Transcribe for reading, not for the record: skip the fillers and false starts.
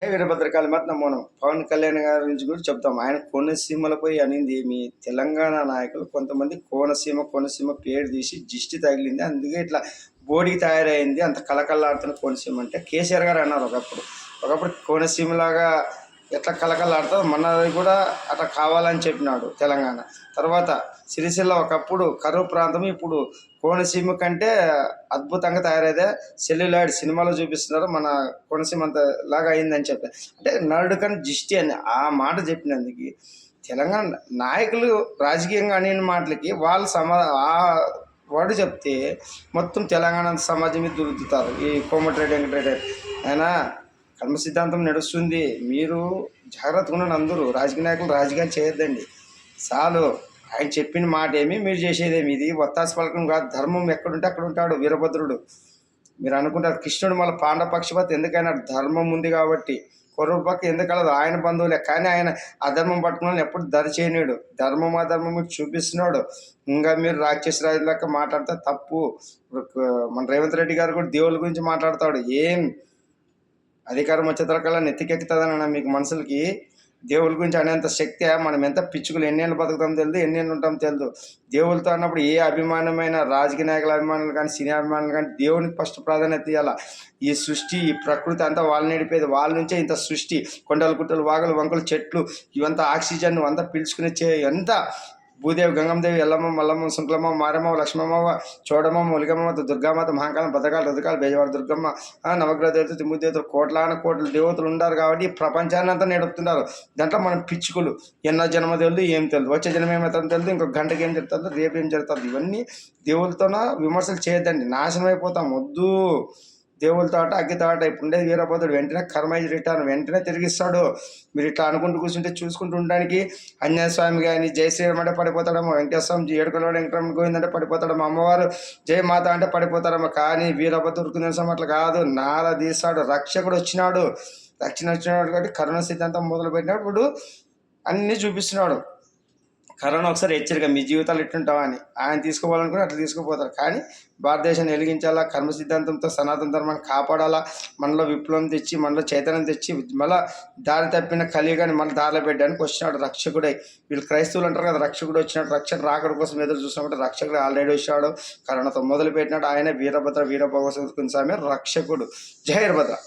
వీరభద్రకాళి మాత మనం పవన్ కళ్యాణ్ గారి గురించి కూడా చెప్తాం. ఆయన కోనసీమలపై అనింది మీ తెలంగాణ నాయకులు కొంతమంది కోనసీమ పేరు తీసి దిష్టి తగిలింది. అందుకే ఇట్లా బోడికి తయారైంది. అంత కళకళలాడుతున్న కోనసీమ అంటే కేసీఆర్ గారు అన్నారు ఒకప్పుడు కోనసీమలాగా ఎట్లా కళకళలాడుతుందో మనది కూడా అట్లా కావాలని చెప్పినాడు తెలంగాణ. తర్వాత సిరిసిల్ల ఒకప్పుడు కరువు ప్రాంతం, ఇప్పుడు కోనసీమ కంటే అద్భుతంగా తయారైతే సెల్యులాయిడ్ సినిమాలో చూపిస్తున్నారు. మన కోనసీమ అంత లాగా అయిందని చెప్పి అంటే నరుడు కానీ జిష్టి అని ఆ మాట చెప్పినందుకు తెలంగాణ నాయకులు రాజకీయంగా అనే మాటలకి వాళ్ళు ఆ వర్డ్ చెప్తే మొత్తం తెలంగాణ సమాజం మీద దురుకుతారు. ఈ కోమటిరెడ్డి వెంకటరెడ్డి ఆయన కర్మ సిద్ధాంతం నడుస్తుంది. మీరు జాగ్రత్తగా ఉన్న అందరూ రాజకీయ నాయకులు రాజకీయాలు చేయొద్దండి. చాలు ఆయన చెప్పిన మాట ఏమి మీరు చేసేదేమి. ఇది ఒత్తాస పలకం కాదు. ధర్మం ఎక్కడుంటే అక్కడ ఉంటాడు వీరభద్రుడు. మీరు అనుకుంటారు కృష్ణుడు మళ్ళీ పాండవ పక్షపాతి ఎందుకైనా ధర్మం ఉంది కాబట్టి. కొరవ పక్క ఎందుకలదు ఆయన బంధువులే, కానీ ఆయన అధర్మం పట్టుకున్న ఎప్పుడు దరి చేయలేడు. ధర్మం అధర్మం మీకు చూపిస్తున్నాడు. ఇంకా మీరు రాక్షస రాజు లెక్క మాట్లాడితే తప్పు. మన రేవంత్ రెడ్డి గారు కూడా దేవుళ్ళ గురించి మాట్లాడతాడు. ఏం అధికారం వచ్చేతరకల్లా నెత్తికెక్కుతుందన్న మీకు మనుషులకి దేవుళ్ళ గురించి అనేంత శక్తి. మనం ఎంత పిచ్చుకులు ఎన్నేళ్ళు బతుకుతాం తెలియదు, ఎన్నేళ్ళు ఉంటాం తెలియదు. దేవుళ్ళతో అన్నప్పుడు ఏ అభిమానమైన రాజకీయ నాయకుల అభిమానులు కానీ సినీ అభిమానులు కానీ దేవునికి ఫస్ట్ ప్రాధాన్యత ఇవ్వాల. ఈ సృష్టి ఈ ప్రకృతి అంతా వాళ్ళు నడిపేది. వాళ్ళ నుంచే ఇంత సృష్టి, కొండలు గుట్టలు వాగులు వంకలు చెట్లు ఇవంతా ఆక్సిజన్ అంతా పీల్చుకునే ఎంత భూదేవి గంగమ్మదేవి ఎల్లమ్మ మల్లమ్మ శుంకులమ్మ మారమ్మ లక్ష్మమ్మ చోడమ్మ ములిగమ్మ దుర్గామాత మహాకాలం భద్రకాలు రుద్రకాలు బేజవాడ దుర్గమ్మ నవగ్రహ దేవతలు తిమ్ముడు దేవతలు కోట్ల దేవతలు ఉన్నారు కాబట్టి ప్రపంచాన్ని అంతా నడుపుతున్నారు. దాంట్లో మనం పిచ్చుకులు ఎన్నో జన్మ తెలియదు, ఏం తెలియదు, వచ్చే జన్మ ఏమవుతుందో తెలియదు, ఇంకొక గంటకి ఏం జరుగుతుందో రేపు ఏం జరుగుతుంది. ఇవన్నీ దేవులతోన విమర్శలు చేయొద్దండి, నాశనం అయిపోతాం. వద్దు. దేవులతో అగ్గితో ఇప్పుడు ఉండేది వీరభద్రుడు. వెంటనే కర్మైజ్ రిటర్న్ వెంటనే తిరిగిస్తాడు. మీరు ఇట్లా అనుకుంటూ కూర్చుంటే చూసుకుంటూ ఉండడానికి అన్యాయస్వామి కానీ జై శ్రీరామ్ అంటే పడిపోతాడమ్మా, వెంకటేశ్వరం ఏడుకొండల వెంకటరమణ గోవిందంటే పడిపోతాడమ్మా, అమ్మవారు జై మాత అంటే పడిపోతాడమ్మా. కానీ వీరభద్రుడికి తెలుసు అట్లా కాదు. నార తీస్తాడు. రక్షకుడు వచ్చినాడు కాబట్టి కరుణ సిద్ధాంతం మొదలుపెట్టినప్పుడు అన్నీ చూపిస్తున్నాడు. కరోనా ఒకసారి హెచ్చరిక, మీ జీవితాలు ఎట్లుంటావా అని. ఆయన తీసుకోవాలనుకుని అట్లా తీసుకుపోతారు. కానీ భారతదేశాన్ని వెలిగించాలా, కర్మ సిద్ధాంతంతో సనాతన ధర్మాన్ని కాపాడాలా, మనలో విప్లవం తెచ్చి మనలో చైతన్యం తెచ్చి మళ్ళీ దారి తప్పిన కలియుగాని మళ్ళీ దారిలో పెట్టడానికి వచ్చినాడు రక్షకుడై. వీళ్ళు క్రైస్తవులు అంటారు కదా, రక్షకుడు వచ్చినాడు. రక్షకుడు రాకడ కోసం ఎదురు చూసినప్పుడు రక్షకుడు ఆల్రెడీ వచ్చాడు. కరోనాతో మొదలు పెట్టినాడు. ఆయన వీరభద్ర వీరభగవత స్వామి రక్షకుడు. జై వీరభద్ర.